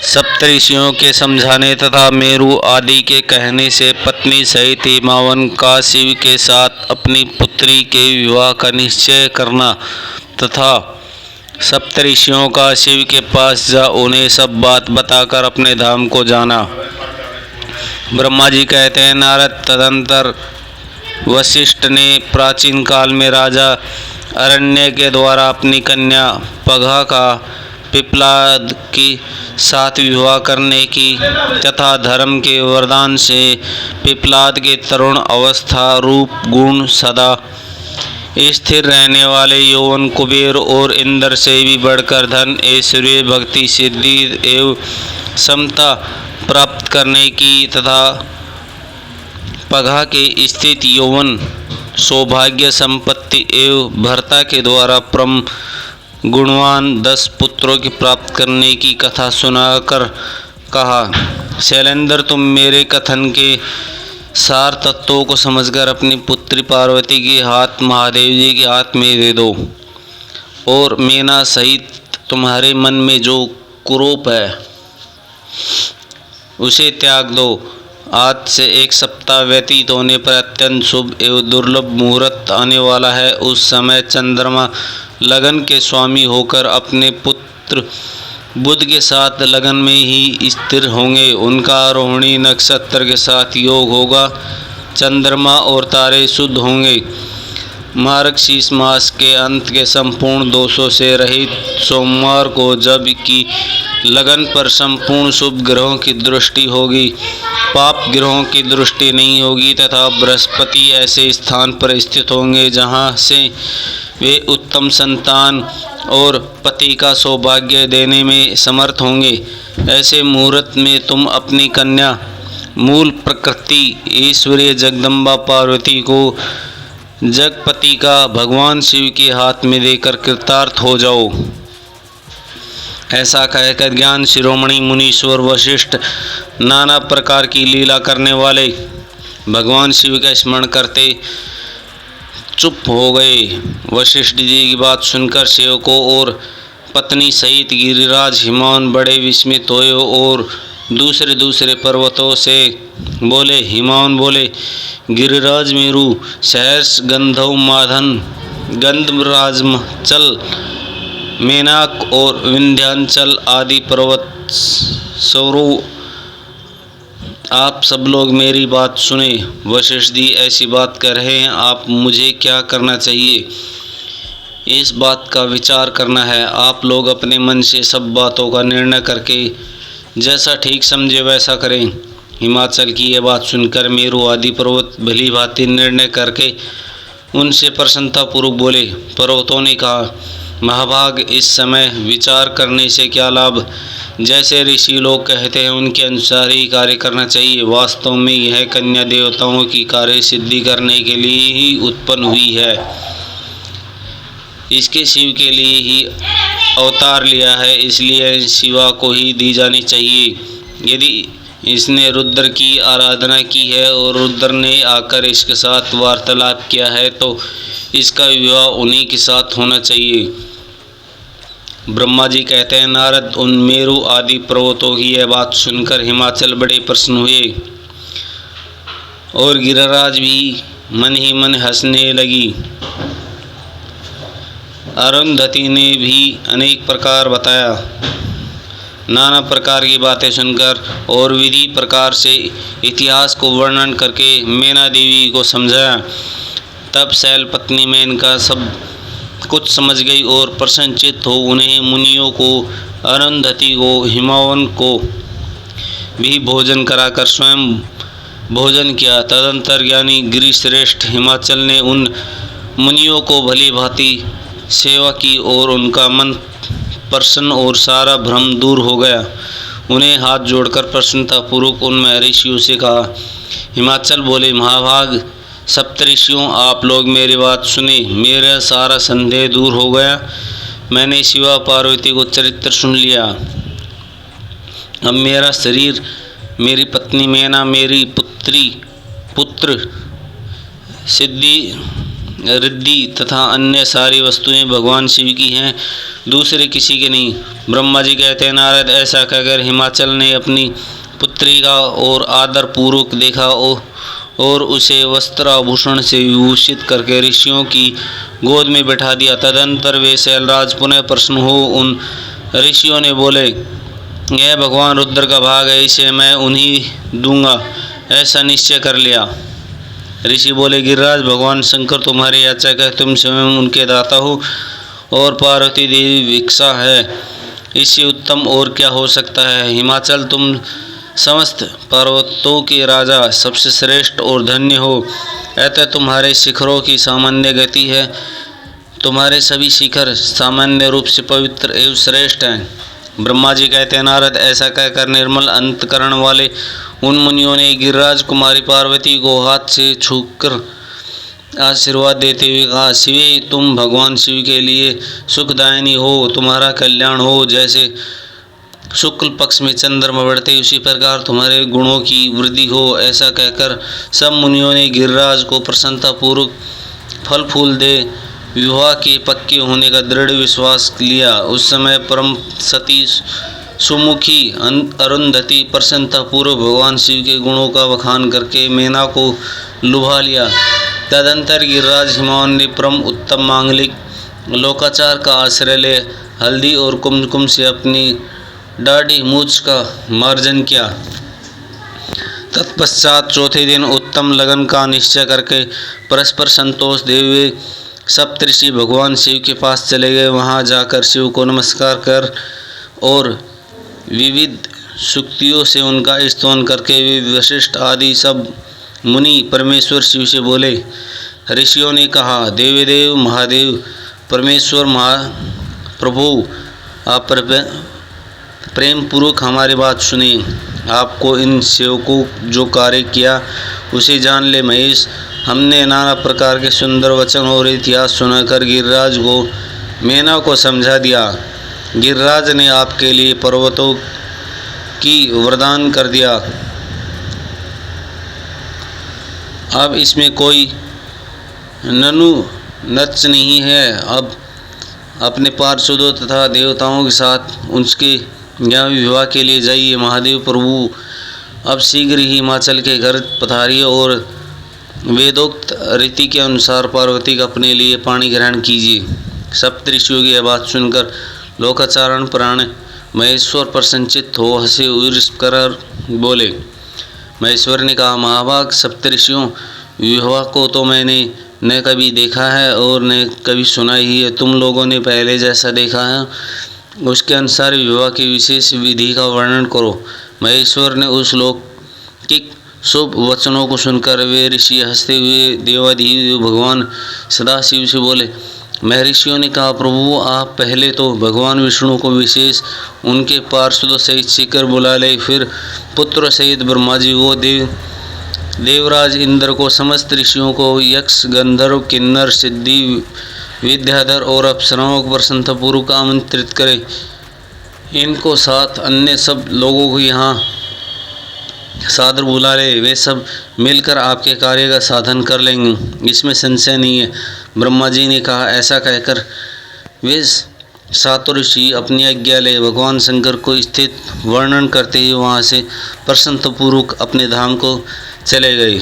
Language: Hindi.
सप्तऋषियों के समझाने तथा मेरु आदि के कहने से पत्नी सहित हिमावन का शिव के साथ अपनी पुत्री के विवाह का निश्चय करना तथा सप्तऋषियों का शिव के पास जा उन्हें सब बात बताकर अपने धाम को जाना। ब्रह्मा जी कहते हैं, नारद, तदंतर वशिष्ठ ने प्राचीन काल में राजा अरण्य के द्वारा अपनी कन्या पघा का पिप्लाद के साथ विवाह करने की तथा धर्म के वरदान से पिप्लाद के तरुण अवस्था, रूप, गुण, सदा स्थिर रहने वाले यौवन, कुबेर और इंद्र से भी बढ़कर धन, ऐश्वर्य, भक्ति, सिद्धि एवं समता प्राप्त करने की तथा पघा के स्थित यौवन, सौभाग्य, संपत्ति एवं भर्ता के द्वारा परम गुणवान 10 पुत्रों की प्राप्त करने की कथा सुनाकर कहा, शैलेंद्र, तुम मेरे कथन के सार तत्वों को समझकर अपनी पुत्री पार्वती के हाथ महादेव जी के हाथ में दे दो और मीना सहित तुम्हारे मन में जो कुरूप है उसे त्याग दो। आज से 1 सप्ताह व्यतीत होने पर अत्यंत शुभ एवं दुर्लभ मुहूर्त आने वाला है। उस समय चंद्रमा लगन के स्वामी होकर अपने पुत्र बुध के साथ लगन में ही स्थिर होंगे। उनका रोहिणी नक्षत्र के साथ योग होगा। चंद्रमा और तारे शुद्ध होंगे। मार्गशीर्ष मास के अंत के संपूर्ण दोषों से रहित सोमवार को जब की लगन पर संपूर्ण शुभ ग्रहों की दृष्टि होगी, पाप ग्रहों की दृष्टि नहीं होगी तथा बृहस्पति ऐसे स्थान पर स्थित होंगे जहां से वे उत्तम संतान और पति का सौभाग्य देने में समर्थ होंगे। ऐसे मुहूर्त में तुम अपनी कन्या मूल प्रकृति ईश्वरीय जगदम्बा पार्वती को जगपति का भगवान शिव के हाथ में देकर कृतार्थ हो जाओ। ऐसा कहकर ज्ञान शिरोमणि मुनीश्वर वशिष्ठ नाना प्रकार की लीला करने वाले भगवान शिव का स्मरण करते चुप हो गए। वशिष्ठ जी की बात सुनकर सेवकों और पत्नी सहित गिरिराज हिमावन बड़े विस्मित हुए और दूसरे पर्वतों से बोले। हिमावन बोले, गिरिराज मेरु, सहर्ष, गंधर्व, माधन, गंधराजमचल, मेनाक और विंध्यांचल आदि पर्वत स्वरूप आप सब लोग मेरी बात सुने। वशिष्ठ जी ऐसी बात कर रहे हैं, आप मुझे क्या करना चाहिए इस बात का विचार करना है। आप लोग अपने मन से सब बातों का निर्णय करके जैसा ठीक समझे वैसा करें। हिमाचल की यह बात सुनकर मेरु आदि पर्वत भली भांति निर्णय करके उनसे प्रसन्नतापूर्वक बोले। पर्वतों ने कहा, महाभाग, इस समय विचार करने से क्या लाभ। जैसे ऋषि लोग कहते हैं उनके अनुसार ही कार्य करना चाहिए। वास्तव में यह कन्या देवताओं की कार्य सिद्धि करने के लिए ही उत्पन्न हुई है। इसके शिव के लिए ही अवतार लिया है, इसलिए शिवा को ही दी जानी चाहिए। यदि इसने रुद्र की आराधना की है और रुद्र ने आकर इसके साथ वार्तालाप किया है तो इसका विवाह उन्हीं के साथ होना चाहिए। ब्रह्मा जी कहते हैं, नारद, उन मेरु आदि पर्वतों की यह बात सुनकर हिमाचल बड़े प्रसन्न हुए और गिरिराज भी मन ही मन हंसने लगी। अरुंधति ने भी अनेक प्रकार बताया। नाना प्रकार की बातें सुनकर और विधि प्रकार से इतिहास को वर्णन करके मैना देवी को समझाया। तब शैल पत्नी में इनका सब कुछ समझ गई और प्रसन्नचित्त हो उन्हें मुनियों को, अरुंधति को, हिमावन को भी भोजन कराकर स्वयं भोजन किया। तदंतर ज्ञानी गिरिश्रेष्ठ हिमाचल ने उन मुनियों को भली भांति सेवा की और उनका मन प्रसन्न और सारा भ्रम दूर हो गया। उन्हें हाथ जोड़कर प्रसन्नतापूर्वक उन महर्षियों से कहा। हिमाचल बोले, महाभाग सप्तऋषियों, आप लोग मेरी बात सुने। मेरा सारा संदेह दूर हो गया। मैंने शिवा पार्वती को चरित्र सुन लिया। अब मेरा शरीर, मेरी पत्नी मैना, मेरी पुत्र सिद्धि रिद्धि तथा अन्य सारी वस्तुएं भगवान शिव की हैं, दूसरे किसी के नहीं। ब्रह्मा जी कहते हैं, नारद ऐसा कहकर हिमाचल ने अपनी पुत्री का और आदर पूर्वक देखा और उसे वस्त्र आभूषण से विभूषित करके ऋषियों की गोद में बैठा दिया। तदंतर वे शैलराज पुनः प्रसन्न हो उन ऋषियों ने बोले, यह भगवान रुद्र का भाग है, इसे मैं उन्हीं दूंगा, ऐसा निश्चय कर लिया। ऋषि बोले, गिरिराज भगवान शंकर तुम्हारे याचक है, तुम स्वयं उनके दाता हो और पार्वती देवी भिक्षा है, इससे उत्तम और क्या हो सकता है। हिमाचल तुम समस्त पर्वतों के राजा सबसे श्रेष्ठ और धन्य हो, अतः तुम्हारे शिखरों की सामान्य गति है, तुम्हारे सभी शिखर सामान्य रूप से पवित्र एवं श्रेष्ठ हैं। ब्रह्मा जी कहते हैं, नारद ऐसा कहकर निर्मल अंतकरण वाले उन मुनियों ने गिरिराज कुमारी पार्वती को हाथ से छूकर आशीर्वाद देते हुए कहा, शिवे तुम भगवान शिव के लिए सुखदायिनी हो, तुम्हारा कल्याण हो। जैसे शुक्ल पक्ष में चंद्रमा बढ़ते उसी प्रकार तुम्हारे गुणों की वृद्धि हो। ऐसा कहकर सब मुनियों ने गिरिराज को प्रसन्नतापूर्वक फल फूल दे विवाह के पक्के होने का दृढ़ विश्वास लिया। उस समय परम सती सुमुखी अरुंधति प्रसन्नतापूर्वक भगवान शिव के गुणों का बखान करके मैना को लुभा लिया। तदंतर गिरिराज हिमावन ने परम उत्तम मांगलिक लोकाचार का आश्रय ले हल्दी और कुमकुम से अपनी दाढ़ी मूछ का मार्जन किया। तत्पश्चात चौथे दिन उत्तम लगन का निश्चय करके परस्पर संतोष दे हुए सप्तऋषि भगवान शिव के पास चले गए। वहां जाकर शिव को नमस्कार कर और विविध सूक्तियों से उनका स्तुति करके वे वशिष्ठ आदि सब मुनि परमेश्वर शिव से बोले। ऋषियों ने कहा, देवदेव महादेव परमेश्वर महाप्रभु, आप प्रेम पूर्वक हमारी बात सुने। आपको इन सेवकों जो कार्य किया उसे जान ले महेश। हमने नाना प्रकार के सुंदर वचन और इतिहास सुनाकर गिरिराज को मैना को समझा दिया। गिरिराज ने आपके लिए पर्वतों की वरदान कर दिया। अब इसमें कोई ननु नच नहीं है। अब अपने पार्षदों तथा देवताओं के साथ उसके यहाँ विवाह के लिए जाइए। महादेव प्रभु अब शीघ्र ही हिमाचल के घर पधारिए और वेदोक्त रीति के अनुसार पार्वती का अपने लिए पानी ग्रहण कीजिए। सप्तऋषियों की बात सुनकर लोकाचारण प्राण महेश्वर प्रसन्नचित्त हो हंसे ऊर्ज कर बोले। महेश्वर ने कहा, महाभाग सप्तऋषियों, विवाह को तो मैंने न कभी देखा है और न कभी सुना ही है। तुम लोगों ने पहले जैसा देखा है उसके अनुसार विवाह की विशेष विधि का वर्णन करो। महेश्वर ने उस लौकिक शुभ वचनों को सुनकर वे ऋषि हंसते हुए देवाधिदेव भगवान सदाशिव से बोले। महर्षियों ने कहा, प्रभु आप पहले तो भगवान विष्णु को विशेष उनके पार्षदों सहित सीकर बुला ले, फिर पुत्र सहित ब्रह्मा जी को देवराज इंद्र को, समस्त ऋषियों को, यक्ष गंधर्व किन्नर सिद्धि विद्याधर और अप्सराओं को प्रसन्नतापूर्वक आमंत्रित करें। इनको साथ अन्य सब लोगों को यहाँ सादर बुला ले, वे सब मिलकर आपके कार्य का साधन कर लेंगे, इसमें संशय नहीं है। ब्रह्मा जी ने कहा। ऐसा कहकर वे सातों ऋषि अपनी आज्ञा ले भगवान शंकर को स्थित वर्णन करते हुए वहाँ से प्रसन्नतापूर्वक अपने धाम को चले गए।